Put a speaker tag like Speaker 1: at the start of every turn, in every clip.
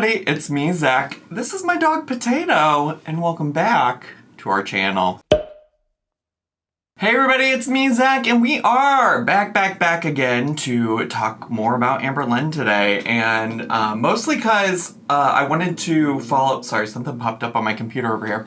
Speaker 1: everybody, it's me, Zach. This is my dog, Potato, and welcome back to our channel. Hey everybody, it's me, Zach, and we are back again to talk more about Amberlynn today, and mostly because I wanted to follow up. Sorry, something popped up on my computer over here.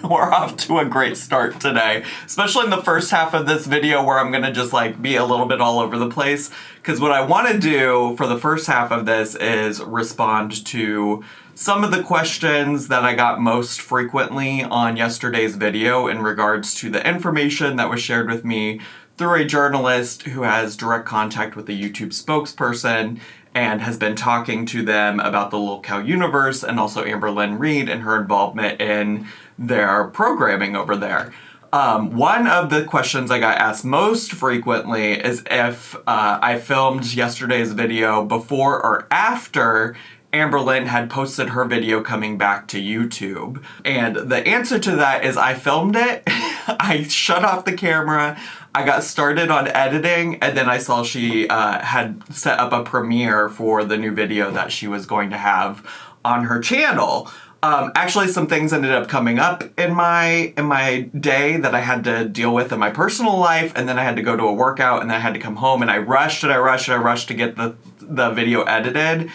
Speaker 1: We're off to a great start today, especially in the first half of this video where I'm gonna just like be a little bit all over the place, because what I want to do for the first half of this is respond to some of the questions that I got most frequently on yesterday's video in regards to the information that was shared with me through a journalist who has direct contact with the YouTube spokesperson and has been talking to them about the Lil Cow universe and also Amberlynn Reid and her involvement in their programming over there. One of the questions I got asked most frequently is if I filmed yesterday's video before or after Amberlynn had posted her video coming back to YouTube. And the answer to that is I filmed it, I shut off the camera, I got started on editing, and then I saw she had set up a premiere for the new video that she was going to have on her channel. Actually, some things ended up coming up in my day that I had to deal with in my personal life, and then I had to go to a workout, and then I had to come home, and I rushed to get the video edited.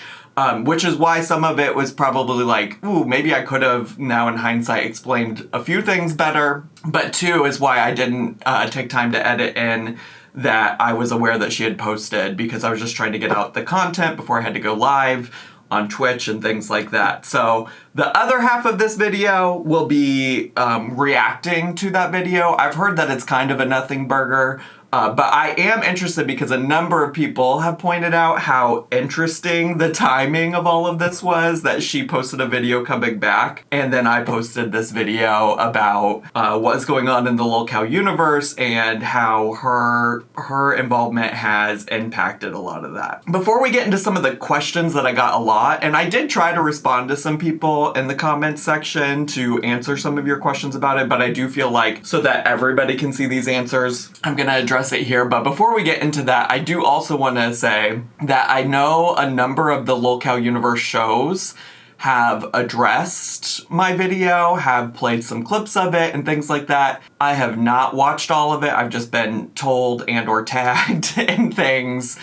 Speaker 1: Which is why some of it was probably like, ooh, maybe I could have now in hindsight explained a few things better. But two is why I didn't take time to edit in that I was aware that she had posted, because I was just trying to get out the content before I had to go live on Twitch and things like that. So the other half of this video will be reacting to that video. I've heard that it's kind of a nothing burger. But I am interested because a number of people have pointed out how interesting the timing of all of this was, that she posted a video coming back, and then I posted this video about what's going on in the Lil Cow universe and how her involvement has impacted a lot of that. Before we get into some of the questions that I got a lot, and I did try to respond to some people in the comments section to answer some of your questions about it, but I do feel like so that everybody can see these answers, I'm gonna address it here. But before we get into that, I do also want to say that I know a number of the Lil Cow universe shows have addressed my video, have played some clips of it and things like that. I have not watched all of it. I've just been told and or tagged in things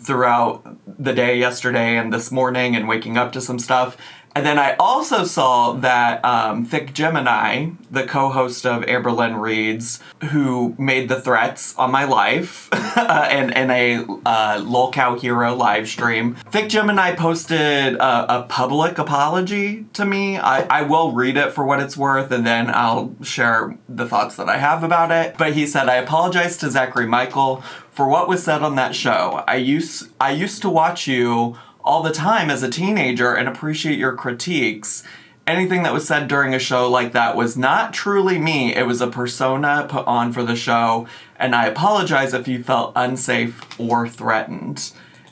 Speaker 1: throughout the day yesterday and this morning and waking up to some stuff. And then I also saw that ThiccGemini, the co-host of Amberlynn Reid's, who made the threats on my life in a Lil Cow Hero live stream, ThiccGemini posted a public apology to me. I will read it for what it's worth, and then I'll share the thoughts that I have about it. But he said, "I apologize to Zachary Michael for what was said on that show. I used to watch you all the time as a teenager and appreciate your critiques. Anything that was said during a show like that was not truly me. It was a persona put on for the show, and I apologize if you felt unsafe or threatened."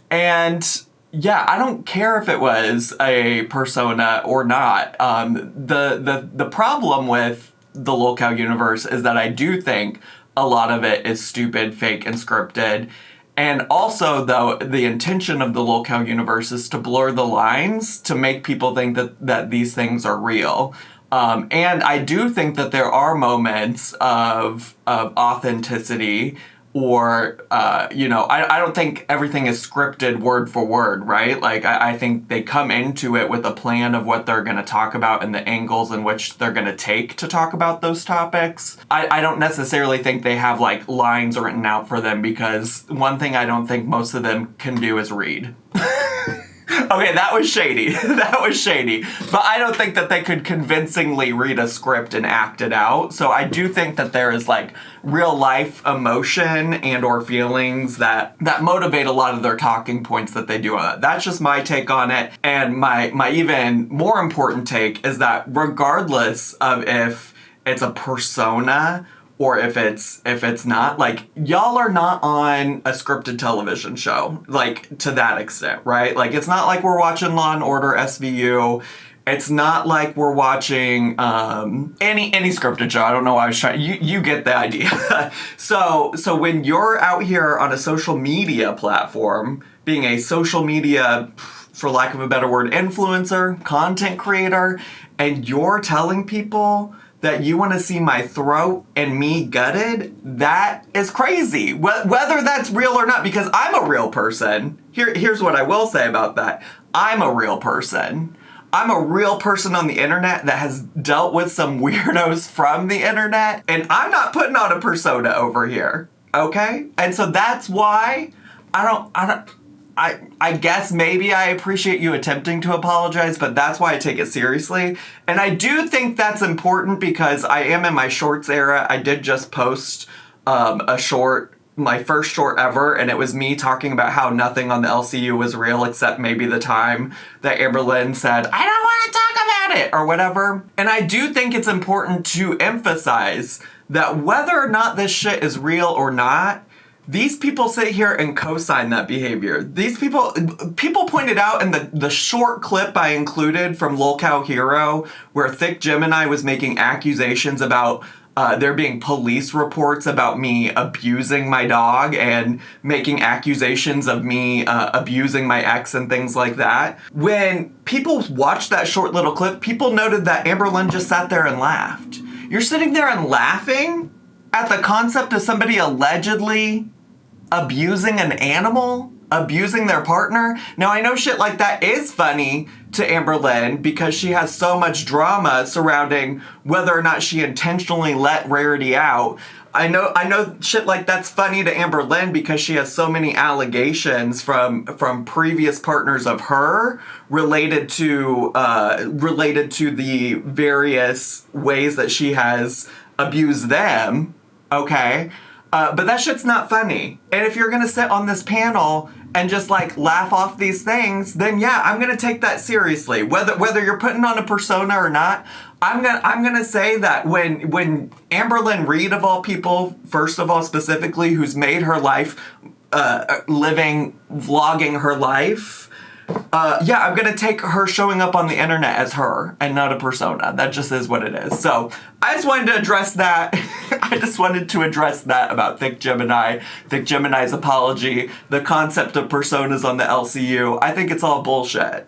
Speaker 1: And yeah, I don't care if it was a persona or not. The problem with the Lil Cow universe is that I do think a lot of it is stupid, fake, and scripted. And also, though, the intention of the Lil Cow universe is to blur the lines to make people think that these things are real. And I do think that there are moments of authenticity, or, I don't think everything is scripted word for word, right? Like, I think they come into it with a plan of what they're going to talk about and the angles in which they're going to take to talk about those topics. I don't necessarily think they have, like, lines written out for them, because one thing I don't think most of them can do is read. Okay, that was shady. That was shady. But I don't think that they could convincingly read a script and act it out. So I do think that there is like real life emotion and or feelings that motivate a lot of their talking points that they do on that. That's just my take on it. And my even more important take is that regardless of if it's a persona or if it's not, like, y'all are not on a scripted television show, like, to that extent, right? Like, it's not like we're watching Law & Order SVU. It's not like we're watching any scripted show. I don't know why I was trying. You get the idea. So when you're out here on a social media platform, being a social media for lack of a better word, influencer, content creator, and you're telling people that you want to see my throat and me gutted, that is crazy. Whether that's real or not, because I'm a real person. Here's what I will say about that. I'm a real person. I'm a real person on the internet that has dealt with some weirdos from the internet, and I'm not putting on a persona over here, okay? And so that's why I guess maybe I appreciate you attempting to apologize, but that's why I take it seriously. And I do think that's important because I am in my shorts era. I did just post a short, my first short ever, and it was me talking about how nothing on the LCU was real except maybe the time that Amberlynn said, I don't want to talk about it, or whatever. And I do think it's important to emphasize that whether or not this shit is real or not, these people sit here and co-sign that behavior. These people pointed out in the short clip I included from Lolcow Hero, where ThiccGemini was making accusations about there being police reports about me abusing my dog and making accusations of me abusing my ex and things like that. When people watched that short little clip, people noted that Amberlynn just sat there and laughed. You're sitting there and laughing at the concept of somebody allegedly abusing an animal, abusing their partner. Now, I know shit like that is funny to Amberlynn because she has so much drama surrounding whether or not she intentionally let Rarity out. I know shit like that's funny to Amberlynn because she has so many allegations from previous partners of her related to the various ways that she has abused them. Okay. But that shit's not funny. And if you're gonna sit on this panel and just like laugh off these things, then yeah, I'm gonna take that seriously. Whether you're putting on a persona or not, I'm gonna say that when Amberlynn Reed, of all people, first of all specifically, who's made her life vlogging her life, yeah, I'm gonna take her showing up on the internet as her and not a persona. That just is what it is. So I just wanted to address that. I just wanted to address that about ThiccGemini, ThiccGemini's apology, the concept of personas on the LCU. I think it's all bullshit.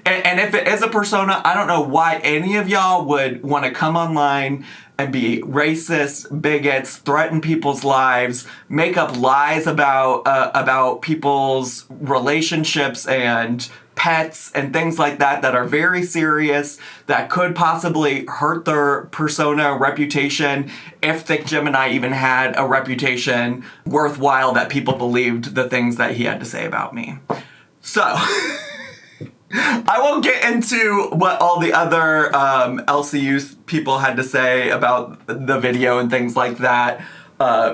Speaker 1: and if it is a persona, I don't know why any of y'all would want to come online and be racist, bigots, threaten people's lives, make up lies about people's relationships and pets and things like that that are very serious, that could possibly hurt their persona, reputation, if ThiccGemini even had a reputation worthwhile that people believed the things that he had to say about me. So I won't get into what all the other LCU people had to say about the video and things like that,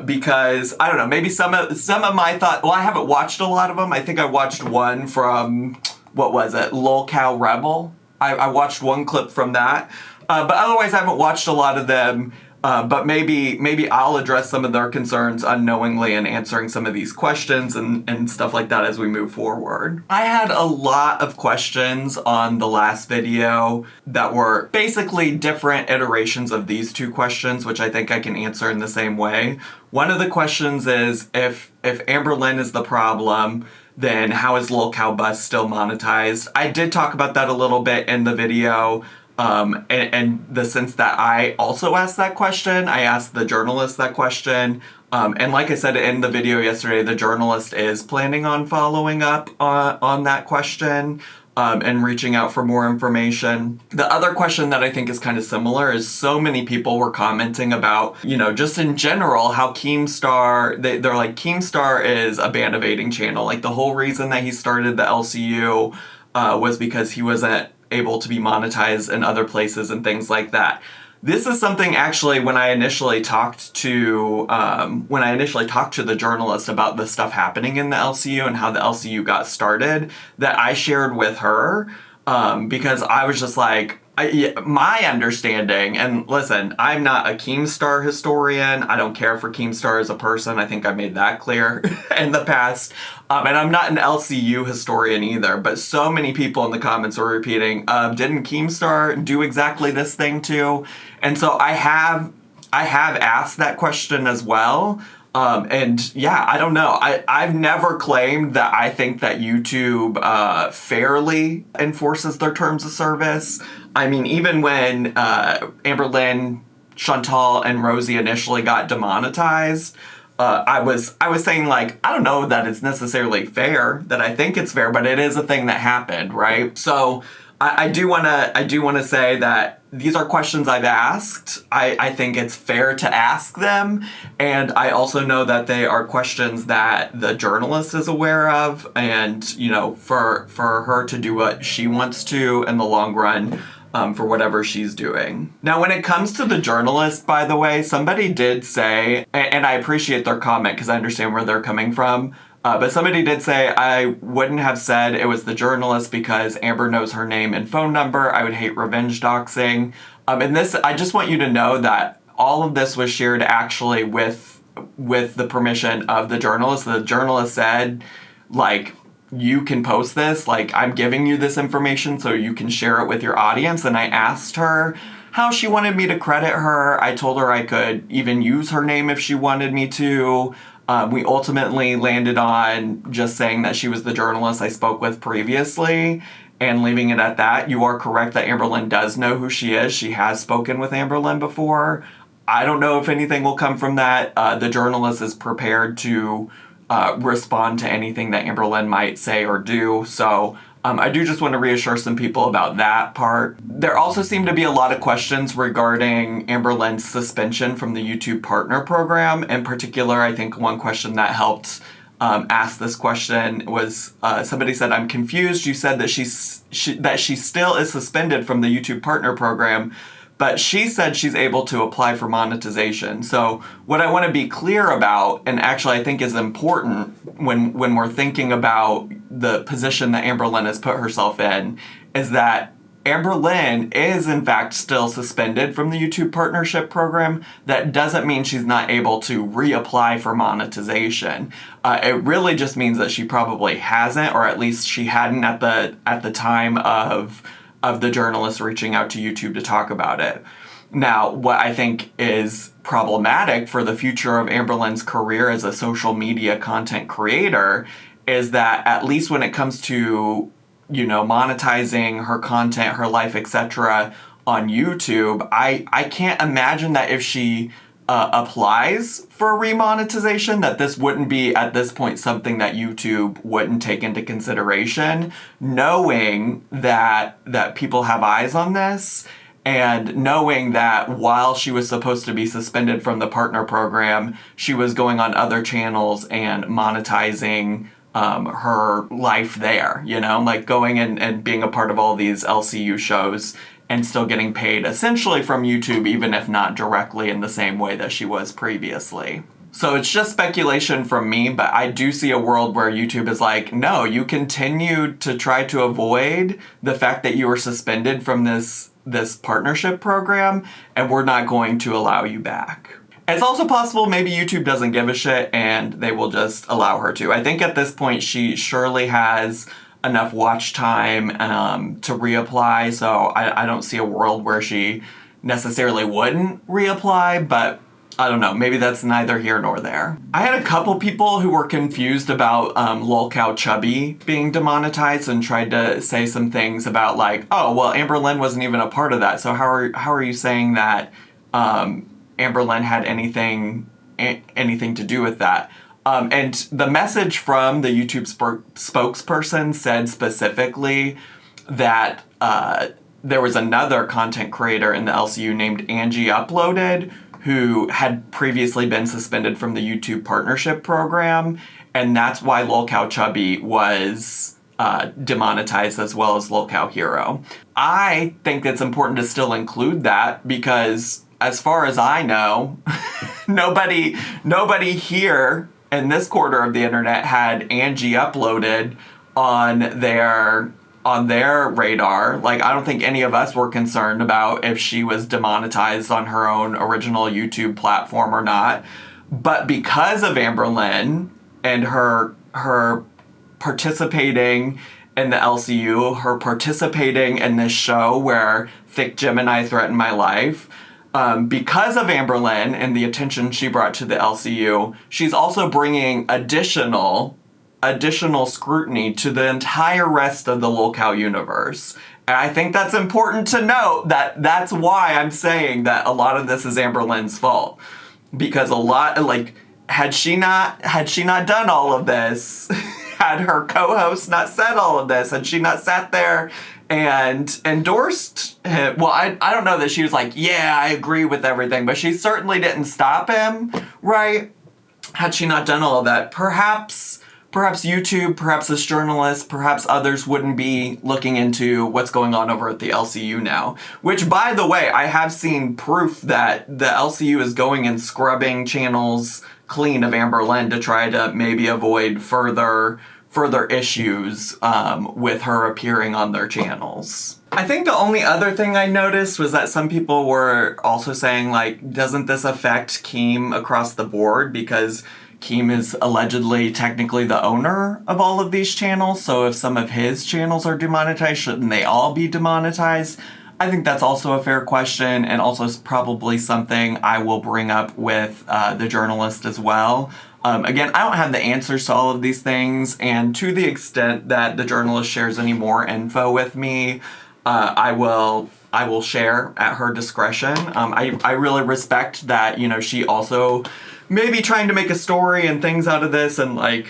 Speaker 1: because, I don't know, maybe some of my thought, well, I haven't watched a lot of them. I think I watched one from, what was it, Lolcow Rebel? I watched one clip from that, but otherwise I haven't watched a lot of them. But maybe I'll address some of their concerns unknowingly in answering some of these questions and stuff like that as we move forward. I had a lot of questions on the last video that were basically different iterations of these two questions, which I think I can answer in the same way. One of the questions is, if Amberlynn is the problem, then how is Lolcow Bus still monetized? I did talk about that a little bit in the video. And the sense that I also asked that question, I asked the journalist that question, and like I said in the video yesterday, the journalist is planning on following up on that question, and reaching out for more information. The other question that I think is kind of similar is so many people were commenting about, just in general, how Keemstar, they're like, Keemstar is a band evading channel. Like, the whole reason that he started the LCU was because he wasn't able to be monetized in other places and things like that. This is something actually when I initially talked to the journalist about the stuff happening in the LCU and how the LCU got started, that I shared with her, because I was just like, my understanding, and listen, I'm not a Keemstar historian. I don't care for Keemstar as a person. I think I made that clear in the past. And I'm not an LCU historian either, but so many people in the comments were repeating, didn't Keemstar do exactly this thing too? And so I have asked that question as well. And yeah, I don't know. I've never claimed that I think that YouTube fairly enforces their terms of service. I mean, even when Amberlynn, Chantal, and Rosie initially got demonetized, I was saying, like, I don't know that it's necessarily fair, that I think it's fair, but it is a thing that happened, right? So I do wanna say that these are questions I've asked. I think it's fair to ask them, and I also know that they are questions that the journalist is aware of, and you know, for her to do what she wants to in the long run, for whatever she's doing. Now, when it comes to the journalist, by the way, somebody did say, and I appreciate their comment because I understand where they're coming from, but somebody did say, I wouldn't have said it was the journalist because Amber knows her name and phone number. I would hate revenge doxing. And this, I just want you to know that all of this was shared actually with the permission of the journalist. The journalist said, like, you can post this, like, I'm giving you this information so you can share it with your audience. And I asked her how she wanted me to credit her. I told her I could even use her name if she wanted me to. We ultimately landed on just saying that she was the journalist I spoke with previously and leaving it at that. You are correct that Amberlynn does know who she is. She has spoken with Amberlynn before. I don't know if anything will come from that. The journalist is prepared to respond to anything that Amberlynn might say or do. So I do just want to reassure some people about that part. There also seem to be a lot of questions regarding Amberlynn's suspension from the YouTube Partner Program. In particular, I think one question that helped ask this question was somebody said, I'm confused. You said that she still is suspended from the YouTube Partner Program, but she said she's able to apply for monetization. So what I want to be clear about, and actually I think is important when we're thinking about the position that Amberlynn has put herself in, is that Amberlynn is in fact still suspended from the YouTube Partnership Program. That doesn't mean she's not able to reapply for monetization. It really just means that she probably hasn't, or at least she hadn't at the time of the journalist reaching out to YouTube to talk about it. Now, what I think is problematic for the future of Amberlynn's career as a social media content creator is that, at least when it comes to, you know, monetizing her content, her life, etc. on YouTube, I can't imagine that if she applies for remonetization, that this wouldn't be at this point something that YouTube wouldn't take into consideration, knowing that people have eyes on this, and knowing that while she was supposed to be suspended from the partner program, she was going on other channels and monetizing her life there, you know, like going and being a part of all these LCU shows and still getting paid essentially from YouTube, even if not directly in the same way that she was previously. So it's just speculation from me, but I do see a world where YouTube is like, no, you continue to try to avoid the fact that you were suspended from this partnership program, and we're not going to allow you back. It's also possible maybe YouTube doesn't give a shit and they will just allow her to. I think at this point she surely has enough watch time to reapply, so I don't see a world where she necessarily wouldn't reapply, but I don't know, maybe that's neither here nor there. I had a couple people who were confused about lolcow chubby being demonetized and tried to say some things about, like, oh, well, Amberlynn wasn't even a part of that, so how are you saying that Amberlynn had anything to do with that? And the message from the YouTube spokesperson said specifically that there was another content creator in the LCU named Angie Uploaded who had previously been suspended from the YouTube Partnership Program, and that's why lolcow chubby was demonetized, as well as lolcow hero. I think it's important to still include that because, as far as I know, nobody here in this quarter of the internet had Angie Uploaded on their radar. Like, I don't think any of us were concerned about if she was demonetized on her own original YouTube platform or not. But because of Amberlynn and her participating in the LCU, her participating in this show where ThiccGemini threatened my life, because of Amberlynn and the attention she brought to the LCU, she's also bringing additional scrutiny to the entire rest of the lolcow universe. And I think that's important to note, that that's why I'm saying that a lot of this is Amberlynn's fault. Because a lot, like, had she not done all of this, had her co-host not said all of this, had she not sat there and endorsed him, well, I don't know that she was like, yeah, I agree with everything, but she certainly didn't stop him, right? Had she not done all of that, perhaps YouTube, perhaps this journalist, perhaps others wouldn't be looking into what's going on over at the LCU now. Which, by the way, I have seen proof that the LCU is going and scrubbing channels clean of Amberlynn to try to maybe avoid further issues with her appearing on their channels. I think the only other thing I noticed was that some people were also saying, like, doesn't this affect Keem across the board? Because Keem is allegedly technically the owner of all of these channels, so if some of his channels are demonetized, shouldn't they all be demonetized? I think that's also a fair question, and also probably something I will bring up with the journalist as well. Again, I don't have the answers to all of these things, and to the extent that the journalist shares any more info with me, I will share at her discretion. I really respect that, you know, she also may be trying to make a story and things out of this and, like,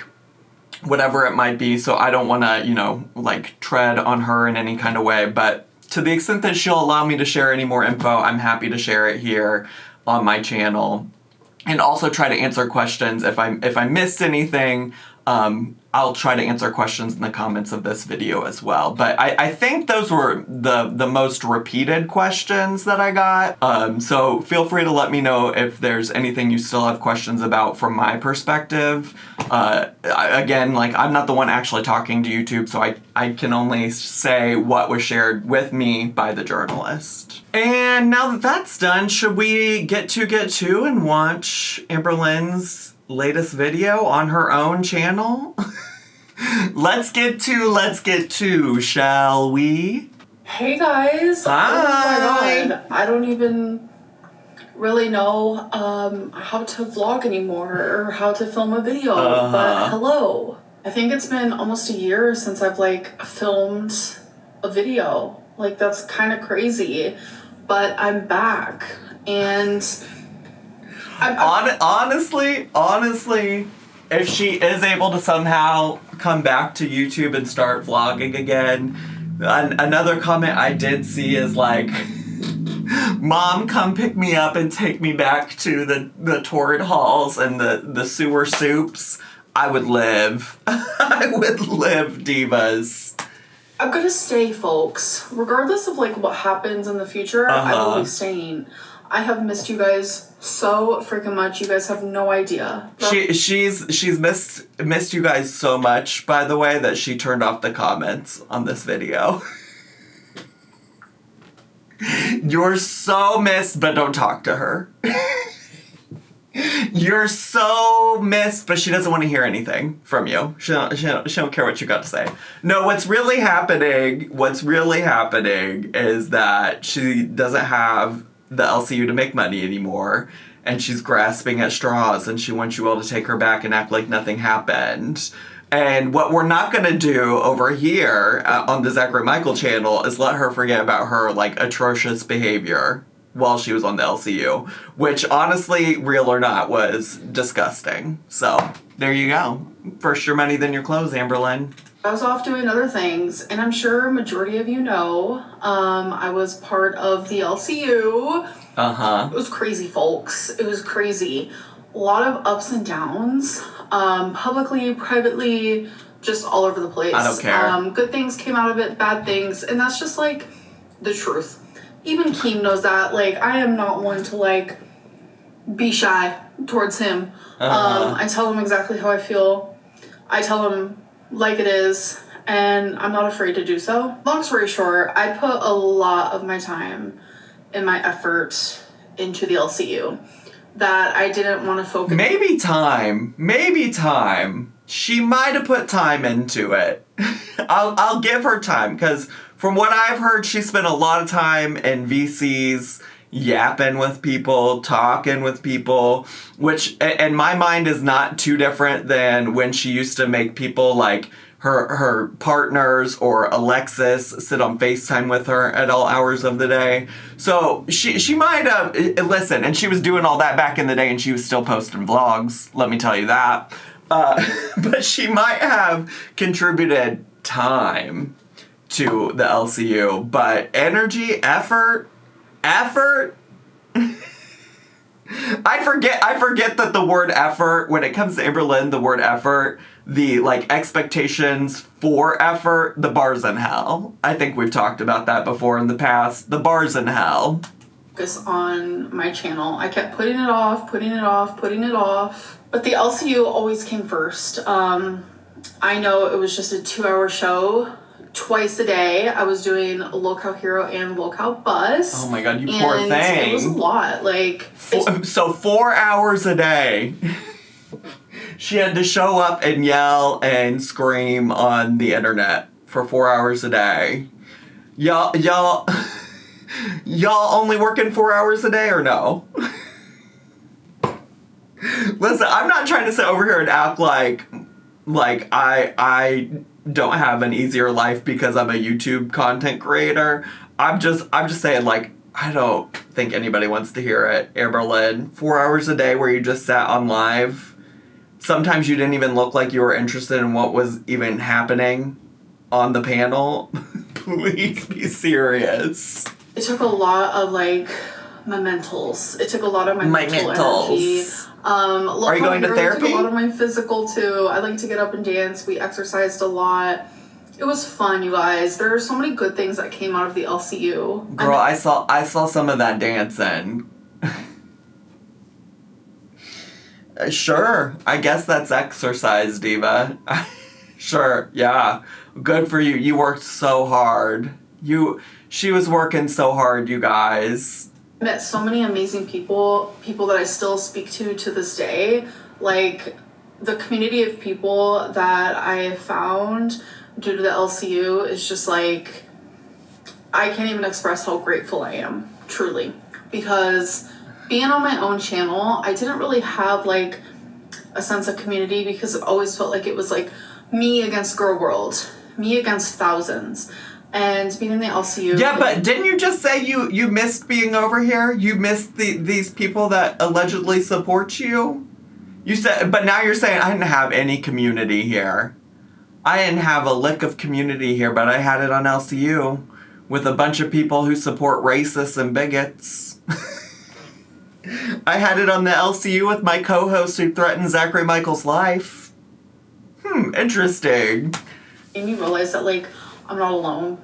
Speaker 1: whatever it might be, so I don't want to, you know, like, tread on her in any kind of way, but to the extent that she'll allow me to share any more info, I'm happy to share it here on my channel. And also try to answer questions. If I missed anything, I'll try to answer questions in the comments of this video as well. But I think those were the most repeated questions that I got. So feel free to let me know if there's anything you still have questions about from my perspective. Again, like, I'm not the one actually talking to YouTube, so I can only say what was shared with me by the journalist. And now that that's done, should we get to and watch Amberlynn's latest video on her own channel? Let's get to, shall we?
Speaker 2: Hey guys.
Speaker 1: Hi.
Speaker 2: Oh my god. I don't even really know how to vlog anymore or how to film a video, but hello. I think it's been almost a year since I've, like, filmed a video. Like, that's kind of crazy, but I'm back, and
Speaker 1: honestly, if she is able to somehow come back to YouTube and start vlogging again, another comment I did see is like, Mom, come pick me up and take me back to the torrid halls and the sewer soups. I would live. I would live, divas.
Speaker 2: I'm gonna stay, folks. Regardless of, like, what happens in the future, I will be staying. I have missed you guys so freaking much. You guys have no idea.
Speaker 1: She's missed you guys so much, by the way, that she turned off the comments on this video. You're so missed, but don't talk to her. You're so missed, but she doesn't want to hear anything from you. She don't care what you got to say. No, what's really happening is that she doesn't have the LCU to make money anymore, and she's grasping at straws, and she wants you all to take her back and act like nothing happened. And what we're not going to do over here on the Zachary Michael channel is let her forget about her, like, atrocious behavior while she was on the LCU, which, honestly, real or not, was disgusting. So, there you go. First your money, then your clothes, Amberlynn.
Speaker 2: I was off doing other things, and I'm sure a majority of you know, I was part of the LCU. It was crazy, folks. It was crazy. A lot of ups and downs, publicly, privately, just all over the place.
Speaker 1: I don't care.
Speaker 2: Good things came out of it, bad things, and that's just, like, the truth. Even Keem knows that. Like, I am not one to, like, be shy towards him. I tell him exactly how I feel. I tell him like it is, and I'm not afraid to do so. Long story short, I put a lot of my time and my effort into the LCU that I didn't want to focus.
Speaker 1: Maybe time. She might have put time into it. I'll give her time, because from what I've heard, she spent a lot of time in VCs yapping with people, talking with people, which in my mind is not too different than when she used to make people like her partners or Alexis sit on FaceTime with her at all hours of the day. So she might have, listen, and she was doing all that back in the day and she was still posting vlogs, let me tell you that. But she might have contributed time to the LCU, but energy, effort. I forget that the word effort, when it comes to Amberlynn, the word effort, the like expectations for effort, the bar's in hell. I think we've talked about that before in the past. The bar's in hell.
Speaker 2: Focus on my channel. I kept putting it off. But the LCU always came first. I know it was just a 2-hour show. Twice a day, I was doing Locale Hero and Locale Bus.
Speaker 1: Oh my god, you poor thing.
Speaker 2: It was a lot. Like,
Speaker 1: so 4 hours a day. She had to show up and yell and scream on the internet for 4 hours a day. Y'all only working 4 hours a day or no? Listen, I'm not trying to sit over here and act like I don't have an easier life because I'm a YouTube content creator. I'm just saying, like, I don't think anybody wants to hear it. Amberlynn, 4 hours a day where you just sat on live. Sometimes you didn't even look like you were interested in what was even happening on the panel. Please be serious.
Speaker 2: It took a lot of, like, my mentals. It took a lot of my mental energy.
Speaker 1: Are you going to therapy?
Speaker 2: Took a lot of my physical too. I like to get up and dance. We exercised a lot. It was fun, you guys. There are so many good things that came out of the LCU.
Speaker 1: Girl, I saw some of that dancing. Sure, I guess that's exercise, diva. Sure, yeah. Good for you. You worked so hard. She was working so hard, you guys.
Speaker 2: I met so many amazing people that I still speak to this day. Like, the community of people that I found due to the LCU is just like, I can't even express how grateful I am, truly. Because being on my own channel, I didn't really have like a sense of community because it always felt like it was like me against girl world, me against thousands. And being in the LCU...
Speaker 1: Yeah, but didn't you just say you missed being over here? You missed these people that allegedly support you? You said, but now you're saying I didn't have any community here. I didn't have a lick of community here, but I had it on LCU with a bunch of people who support racists and bigots. I had it on the LCU with my co-host who threatened Zachary Michael's life. Interesting.
Speaker 2: And you realize that, like, I'm not alone.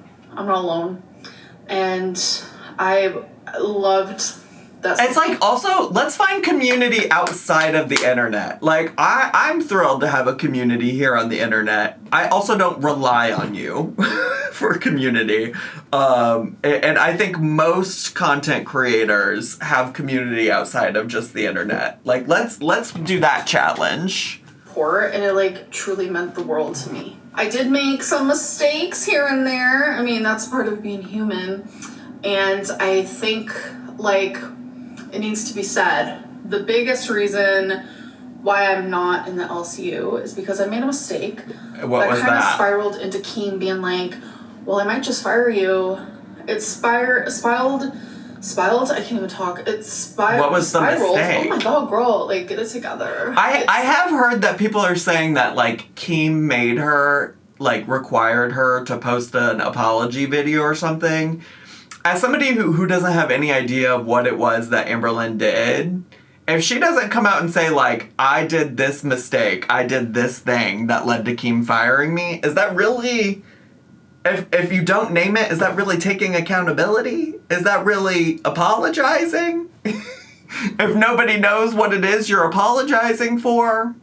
Speaker 2: And I loved that.
Speaker 1: It's like, also, let's find community outside of the internet. Like, I'm thrilled to have a community here on the internet. I also don't rely on you for community. And I think most content creators have community outside of just the internet. Like, let's do that challenge.
Speaker 2: And it, like, truly meant the world to me. I did make some mistakes here and there. I mean, that's part of being human. And I think, like, it needs to be said. The biggest reason why I'm not in the LCU is because I made a mistake.
Speaker 1: What was that?
Speaker 2: Kind of spiraled into Keem being like, well, I might just fire you. It spiraled. I can't even talk. It spiraled.
Speaker 1: What was the mistake?
Speaker 2: Oh my god, girl, like, get it together.
Speaker 1: I have heard that people are saying that, like, Keem made her, like, required her to post an apology video or something. As somebody who doesn't have any idea of what it was that Amberlynn did, if she doesn't come out and say, like, I did this mistake, I did this thing that led to Keem firing me, is that really... If you don't name it, is that really taking accountability? Is that really apologizing? If nobody knows what it is you're apologizing for?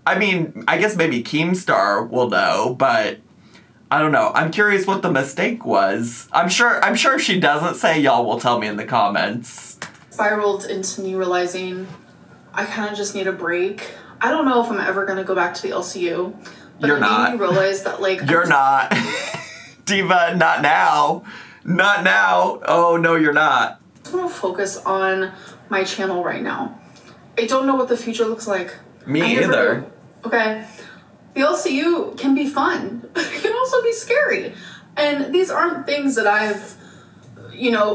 Speaker 1: I mean, I guess maybe Keemstar will know, but I don't know. I'm curious what the mistake was. I'm sure if she doesn't say, y'all will tell me in the comments.
Speaker 2: Spiraled into me realizing I kind of just need a break. I don't know if I'm ever going to go back to the LCU. But
Speaker 1: You're not.
Speaker 2: Made me realize that, like...
Speaker 1: You're not. Diva, not now. Not now. Oh, no, you're not.
Speaker 2: just want to focus on my channel right now. I don't know what the future looks like.
Speaker 1: Me either.
Speaker 2: Okay. The LCU can be fun, but it can also be scary. And these aren't things that I've,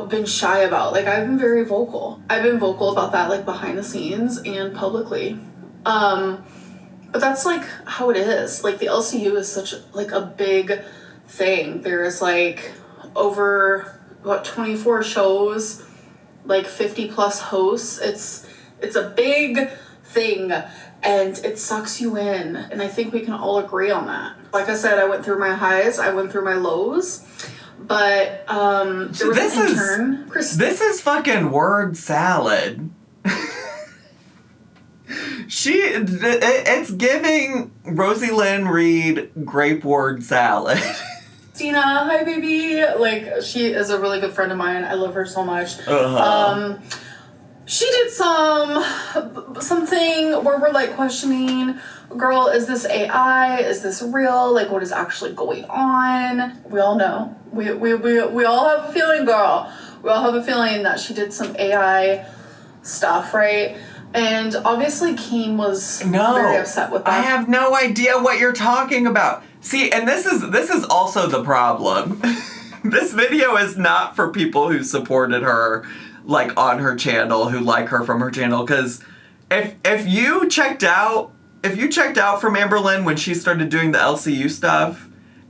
Speaker 2: been shy about. Like, I've been very vocal. I've been vocal about that, like, behind the scenes and publicly. But that's, like, how it is. Like, the LCU is such, like, a big thing. There's, like, over, 24 shows, like, 50-plus hosts. It's a big thing, and it sucks you in. And I think we can all agree on that. Like I said, I went through my highs, I went through my lows. But there was an intern.
Speaker 1: This is fucking word salad. It's giving Rosie Lynn Reed grape word salad.
Speaker 2: Christina, hi baby. Like, she is a really good friend of mine. I love her so much. She did something where we're like questioning, girl, is this AI? Is this real? Like, what is actually going on? We all know. We all have a feeling, girl. We all have a feeling that she did some AI stuff, right? And obviously Keem was very upset with that.
Speaker 1: I have no idea what you're talking about. See, and this is also the problem. This video is not for people who supported her, like, on her channel, who like her from her channel, because if you checked out from Amberlynn when she started doing the LCU stuff,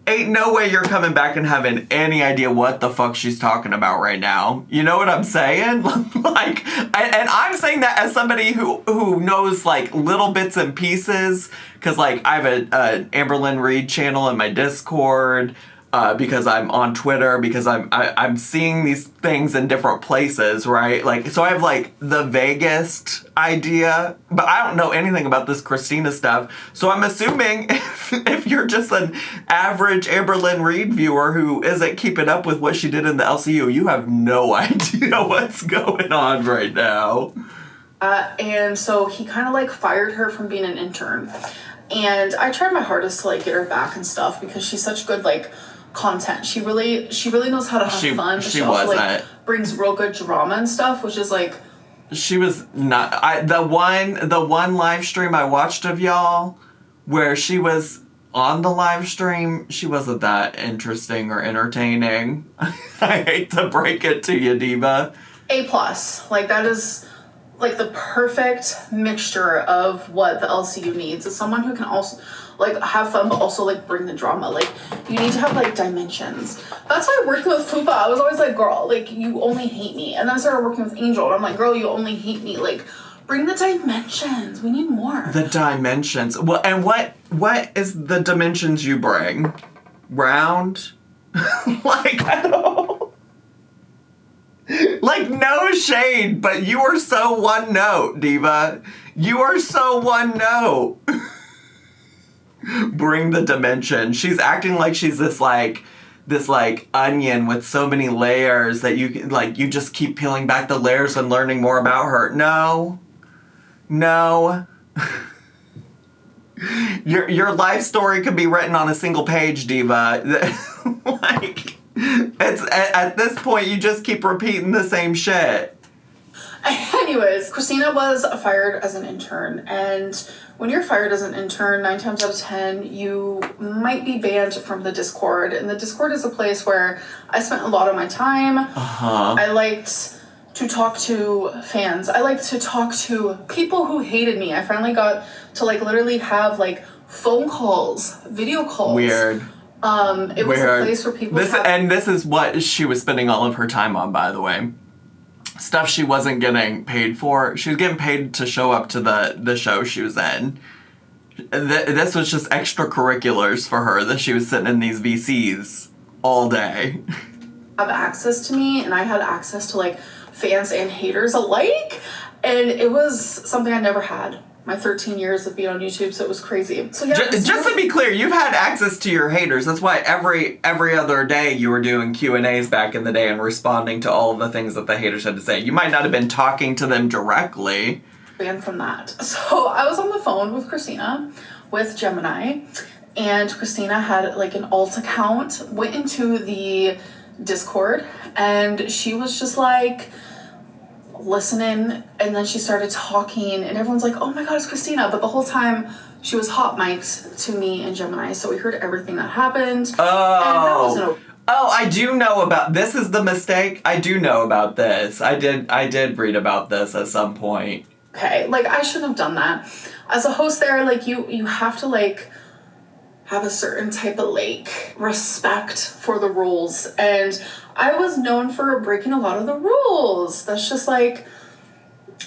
Speaker 1: ain't no way you're coming back and having any idea what the fuck she's talking about right now. You know what I'm saying? Like, and I'm saying that as somebody who knows, like, little bits and pieces, because, like, I have an Amberlynn Reed channel in my Discord, because I'm on Twitter, because I'm seeing these things in different places, right? Like, so I have, like, the vaguest idea, but I don't know anything about this Christina stuff. So I'm assuming if you're just an average Amberlynn Reed viewer who isn't keeping up with what she did in the LCU, you have no idea what's going on right now.
Speaker 2: And so he kind of, like, fired her from being an intern. And I tried my hardest to, like, get her back and stuff, because she's such good, like, content. She really knows how to have fun. But she also, like, brings real good drama and stuff, which is, like...
Speaker 1: She was not... The one live stream I watched of y'all, where she was on the live stream, she wasn't that interesting or entertaining. I hate to break it to you, Diva.
Speaker 2: A+. Like, that is... like, the perfect mixture of what the LCU needs is someone who can also, like, have fun but also, like, bring the drama. Like, you need to have, like, dimensions. That's why working with Fupa, I was always like, girl, like, you only hate me. And then I started working with Angel, and I'm like, girl, you only hate me. Like, bring the dimensions. We need more.
Speaker 1: The dimensions. Well, and what is the dimensions you bring? Round? Like, I don't know. Like, no shade, but you are so one note, Diva. You are so one note. Bring the dimension. She's acting like she's this onion with so many layers that you just keep peeling back the layers and learning more about her. No. Your life story could be written on a single page, Diva. Like... It's at this point you just keep repeating the same shit.
Speaker 2: Anyways, Christina was fired as an intern, and when you're fired as an intern, 9 times out of 10, you might be banned from the Discord. And the Discord is a place where I spent a lot of my time. I liked to talk to fans. I liked to talk to people who hated me. I finally got to, like, literally have, like, phone calls, video calls.
Speaker 1: Weird.
Speaker 2: It was a place where people
Speaker 1: And this is what she was spending all of her time on, by the way. Stuff she wasn't getting paid for. She was getting paid to show up to the show she was in. This was just extracurriculars for her, that she was sitting in these VCs all day.
Speaker 2: Have access to me, and I had access to, like, fans and haters alike. And it was something I never had. My 13 years of being on YouTube, so it was crazy. So yeah,
Speaker 1: just to be clear, you've had access to your haters. That's why every other day you were doing Q&As back in the day and responding to all of the things that the haters had to say. You might not have been talking to them directly.
Speaker 2: Banned from that. So I was on the phone with Christina, with Gemini, and Christina had, like, an alt account, went into the Discord, and she was just like, listening, and then she started talking, and everyone's like, oh my god, it's Christina. But the whole time, she was hot mic'd to me and Gemini, so we heard everything that happened.
Speaker 1: Oh.
Speaker 2: And that wasn't
Speaker 1: Oh, I do know about this. Is the mistake. I do know about this. I did read about this at some point.
Speaker 2: okay. Like, I shouldn't have done that. As a host there, like, you have to, like, have a certain type of, like, respect for the rules. And I was known for breaking a lot of the rules. That's just, like,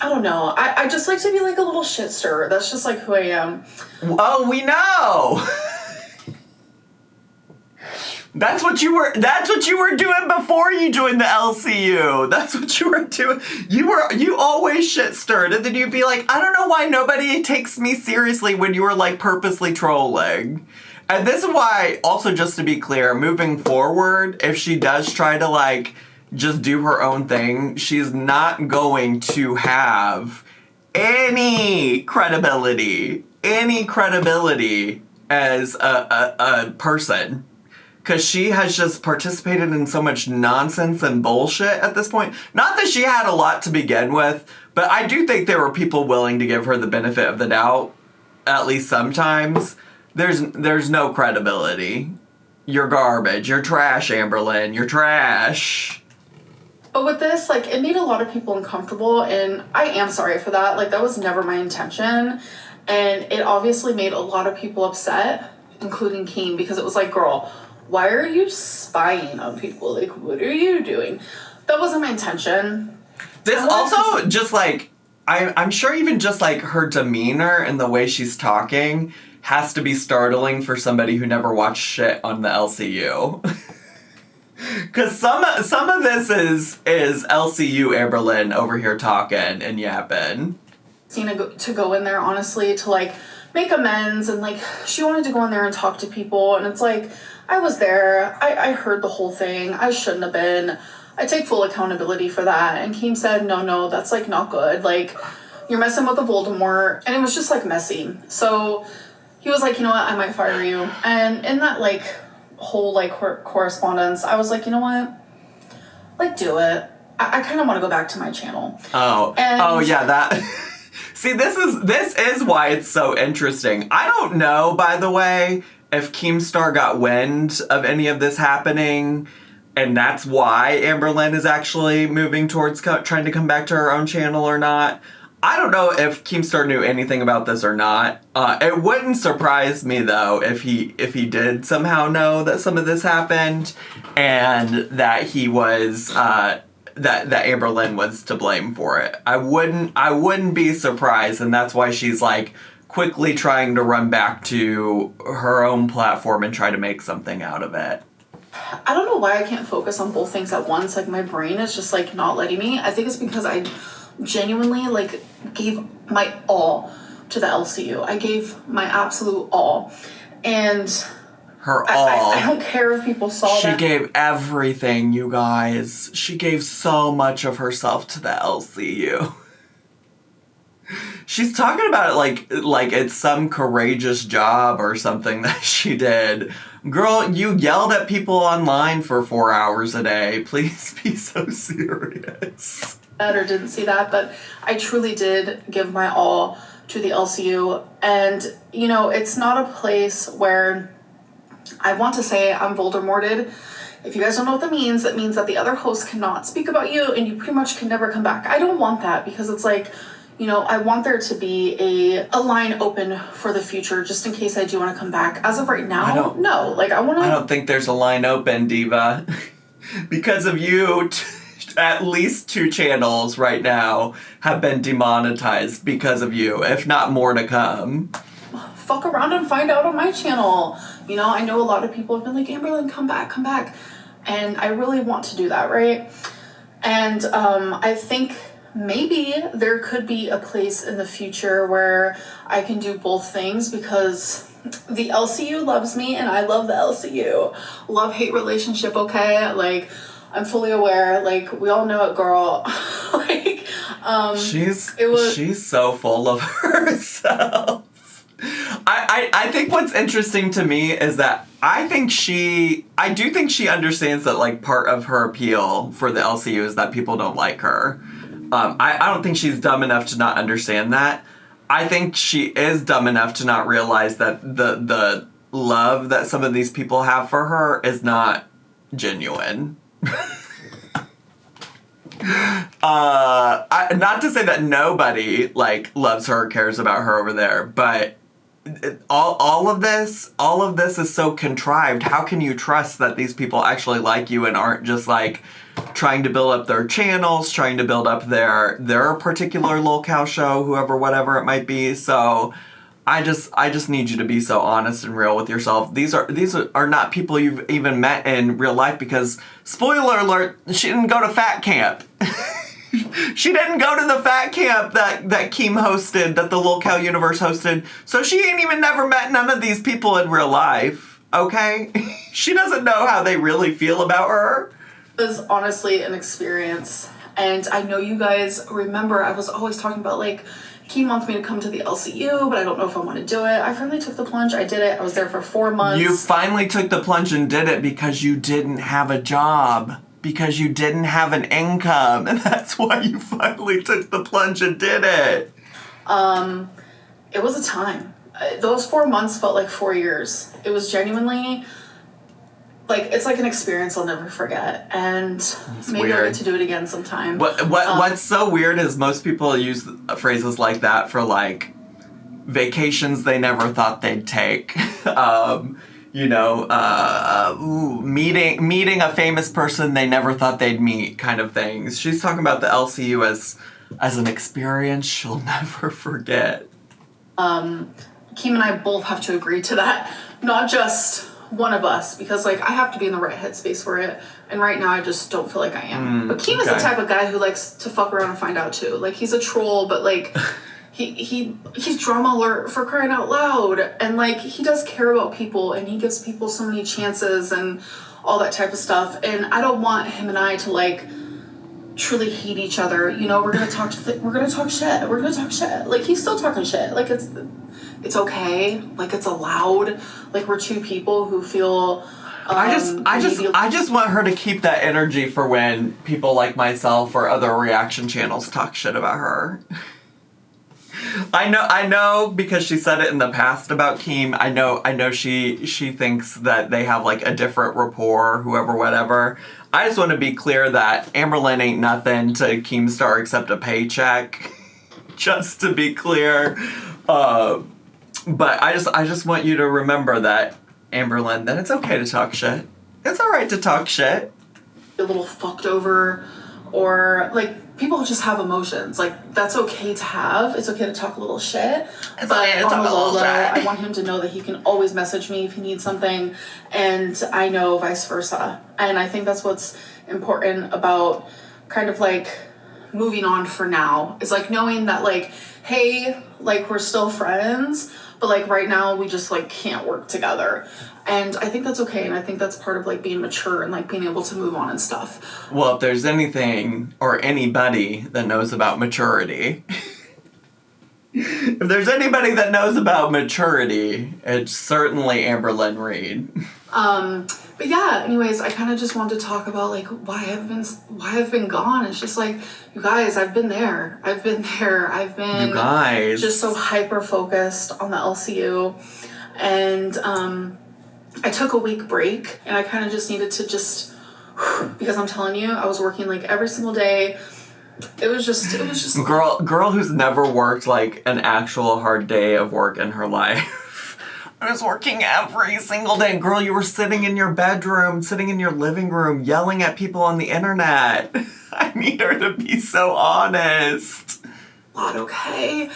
Speaker 2: I don't know. I just like to be, like, a little shit stirrer. That's just, like, who I am.
Speaker 1: Oh, we know! That's what you were doing before you joined the LCU. That's what you were doing. You always shit stirred, and then you'd be like, I don't know why nobody takes me seriously when you were like purposely trolling. And this is why, also just to be clear, moving forward, if she does try to like just do her own thing, she's not going to have any credibility as a person. Because she has just participated in so much nonsense and bullshit at this point. Not that she had a lot to begin with, but I do think there were people willing to give her the benefit of the doubt, at least sometimes. There's no credibility. You're garbage. You're trash, Amberlynn. You're trash.
Speaker 2: But with this, like, it made a lot of people uncomfortable, and I am sorry for that. Like, that was never my intention. And it obviously made a lot of people upset, including Keem, because it was like, girl, why are you spying on people? Like, what are you doing? That wasn't my intention.
Speaker 1: This also just like, I'm sure even just like her demeanor and the way she's talking has to be startling for somebody who never watched shit on the LCU. Because some of this is LCU Amberlynn over here talking and yapping.
Speaker 2: To go in there, honestly, to like make amends, and like she wanted to go in there and talk to people, and it's like, I was there, I heard the whole thing, I shouldn't have been, I take full accountability for that. And Keem said, no, that's like not good, like you're messing with the Voldemort, and it was just like messy. So he was like, you know what, I might fire you. And in that like whole like correspondence, I was like, you know what, like do it. I kind of want to go back to my channel.
Speaker 1: Oh yeah, that. See, this is why it's so interesting. I don't know, by the way, if Keemstar got wind of any of this happening, and that's why Amberlynn is actually moving towards trying to come back to her own channel or not. I don't know if Keemstar knew anything about this or not. It wouldn't surprise me, though, if he did somehow know that some of this happened, and that he was that Amberlynn was to blame for it. I wouldn't be surprised, and that's why she's like quickly trying to run back to her own platform and try to make something out of it.
Speaker 2: I don't know why I can't focus on both things at once. Like, my brain is just like not letting me. I think it's because I genuinely like gave my all to the LCU. I gave my absolute all, and
Speaker 1: her all.
Speaker 2: I don't care if people saw that.
Speaker 1: She gave everything, you guys. She gave so much of herself to the LCU. She's talking about it like it's some courageous job or something that she did. Girl, you yelled at people online for 4 hours a day. Please be so serious.
Speaker 2: Or didn't see that, but I truly did give my all to the LCU. And, you know, it's not a place where I want to say I'm Voldemorted. If you guys don't know what that means that the other hosts cannot speak about you and you pretty much can never come back. I don't want that, because it's like, you know, I want there to be a line open for the future, just in case I do want to come back. As of right now, no. Like, I don't
Speaker 1: think there's a line open, Diva. Because of you, at least 2 channels right now have been demonetized because of you, if not more to come.
Speaker 2: Fuck around and find out on my channel. You know, I know a lot of people have been like, Amberlynn, come back. And I really want to do that, right? And I think maybe there could be a place in the future where I can do both things, because the LCU loves me and I love the LCU. Love-hate relationship, okay? Like, I'm fully aware. Like, we all know it, girl. Like, she's so full of herself. I think what's interesting to me is that I do think she understands that, like, part of her appeal for the LCU is that people don't like her.
Speaker 1: I don't think she's dumb enough to not understand that. I think she is dumb enough to not realize that the love that some of these people have for her is not genuine. Not to say that nobody, like, loves her or cares about her over there, but all of this is so contrived. How can you trust that these people actually like you and aren't just, like, trying to build up their channels, trying to build up their particular lolcow show, whatever it might be? So I just need you to be so honest and real with yourself. These are not people you've even met in real life, because, spoiler alert, she didn't go to fat camp. She didn't go to the fat camp that Kim hosted, that the lolcow universe hosted. So she ain't even never met none of these people in real life, okay? She doesn't know how they really feel about her.
Speaker 2: It was honestly an experience. And I know you guys remember I was always talking about, like, Kim wants me to come to the LCU, but I don't know if I want to do it. I finally took the plunge. I did it. I was there for 4 months.
Speaker 1: You finally took the plunge and did it because you didn't have a job. Because you didn't have an income. And that's why you finally took the plunge and did it.
Speaker 2: It was a time. Those 4 months felt like 4 years. It was genuinely, like, it's like an experience I'll never forget. And maybe I'll get to do it again sometime.
Speaker 1: What's so weird is most people use phrases like that for, like, vacations they never thought they'd take. Meeting a famous person they never thought they'd meet, kind of things. She's talking about the LCU as an experience she'll never forget.
Speaker 2: Kim and I both have to agree to that. Not just one of us, because, like, I have to be in the right headspace for it, and right now I just don't feel like I am. But Kim is the type of guy who likes to fuck around and find out too. Like, he's a troll, but, like, he's drama alert, for crying out loud, and, like, he does care about people, and he gives people so many chances and all that type of stuff. And I don't want him and I to, like, truly hate each other. You know, we're gonna talk shit. Like, he's still talking shit. Like, it's okay. Like, it's allowed. Like, we're two people who feel.
Speaker 1: I just want her to keep that energy for when people like myself or other reaction channels talk shit about her. I know because she said it in the past about Kim. I know she thinks that they have, like, a different rapport, whatever. I just want to be clear that Amberlynn ain't nothing to Keemstar except a paycheck. Just to be clear. But I just want you to remember that, Amberlynn, that it's okay to talk shit. It's alright to talk shit.
Speaker 2: A little fucked over, or, like, people just have emotions. Like, that's okay to have. It's okay to talk a little shit. But on the low, I want him to know that he can always message me if he needs something, and I know vice versa. And I think that's what's important about kind of, like, moving on for now, is, like, knowing that, like, hey, like, we're still friends, but, like, right now we just, like, can't work together. And I think that's okay, and I think that's part of, like, being mature and, like, being able to move on and stuff.
Speaker 1: Well, if there's anything or anybody that knows about maturity, if there's anybody that knows about maturity, it's certainly Amberlynn Reed.
Speaker 2: But yeah, anyways, I kind of just wanted to talk about, like, why I've been gone. It's just, like, you guys, I've been
Speaker 1: You guys.
Speaker 2: just so hyper focused on the LCU, and I took a week break, and I kind of just needed to because I'm telling you, I was working, like, every single day. It was just
Speaker 1: girl who's never worked, like, an actual hard day of work in her life. I was working every single day. Girl, you were sitting in your bedroom, sitting in your living room, yelling at people on the internet. I need her to be so honest.
Speaker 2: Not okay.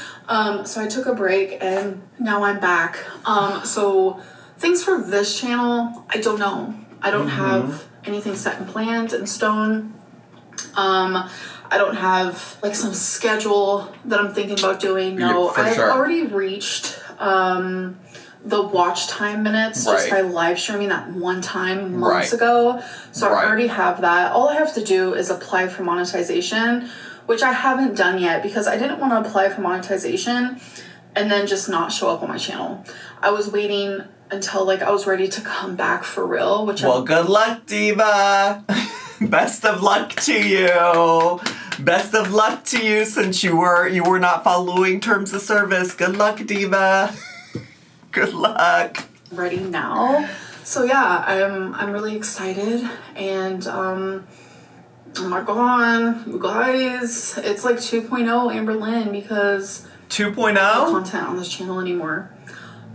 Speaker 2: So I took a break, and now I'm back. So things for this channel, I don't know. I don't have anything set and planned in stone. I don't have, like, some schedule that I'm thinking about doing. No, I've already reached the watch time minutes just by live streaming that one time months ago. So I already have that. All I have to do is apply for monetization, which I haven't done yet because I didn't want to apply for monetization and then just not show up on my channel. I was waiting until, like, I was ready to come back for real, which
Speaker 1: good luck, Diva. Best of luck to you. Best of luck to you since you were not following terms of service. Good luck, Diva. Good luck.
Speaker 2: Ready now. So yeah, I'm really excited, and oh my god, you guys, it's like 2.0 Amberlynn because
Speaker 1: 2.0
Speaker 2: no content on this channel anymore.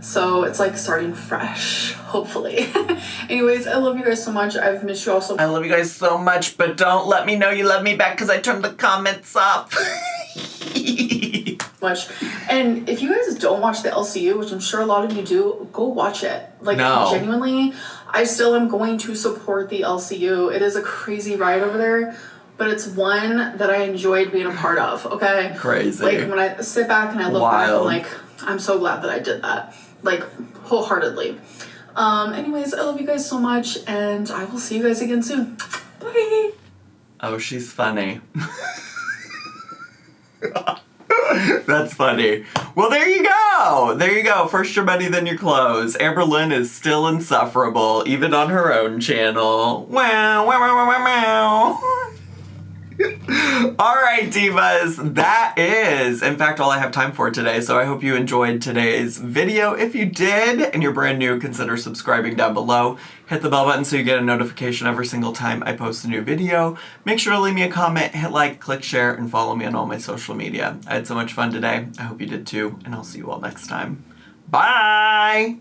Speaker 2: So it's like starting fresh, hopefully. Anyways, I love you guys so much. I've missed you all so much.
Speaker 1: I love you guys so much, but don't let me know you love me back because I turned the comments off.
Speaker 2: Much. And if you guys don't watch the LCU, which I'm sure a lot of you do, go watch it. Like, genuinely, I still am going to support the LCU. It is a crazy ride over there, but it's one that I enjoyed being a part of, okay?
Speaker 1: Crazy.
Speaker 2: Like, when I sit back and I look back, I'm like, I'm so glad that I did that. Like, wholeheartedly. Anyways, I love you guys so much, and I will see you guys again soon. Bye!
Speaker 1: Oh, she's funny. That's funny. Well, there you go. There you go. First your money, then your clothes. Amberlynn is still insufferable, even on her own channel. Wow, wow, wow, wow, wow. All right, divas, that is, in fact, all I have time for today. So I hope you enjoyed today's video. If you did, and you're brand new, consider subscribing down below. Hit the bell button so you get a notification every single time I post a new video. Make sure to leave me a comment, hit like, click share, and follow me on all my social media. I had so much fun today. I hope you did too, and I'll see you all next time. Bye!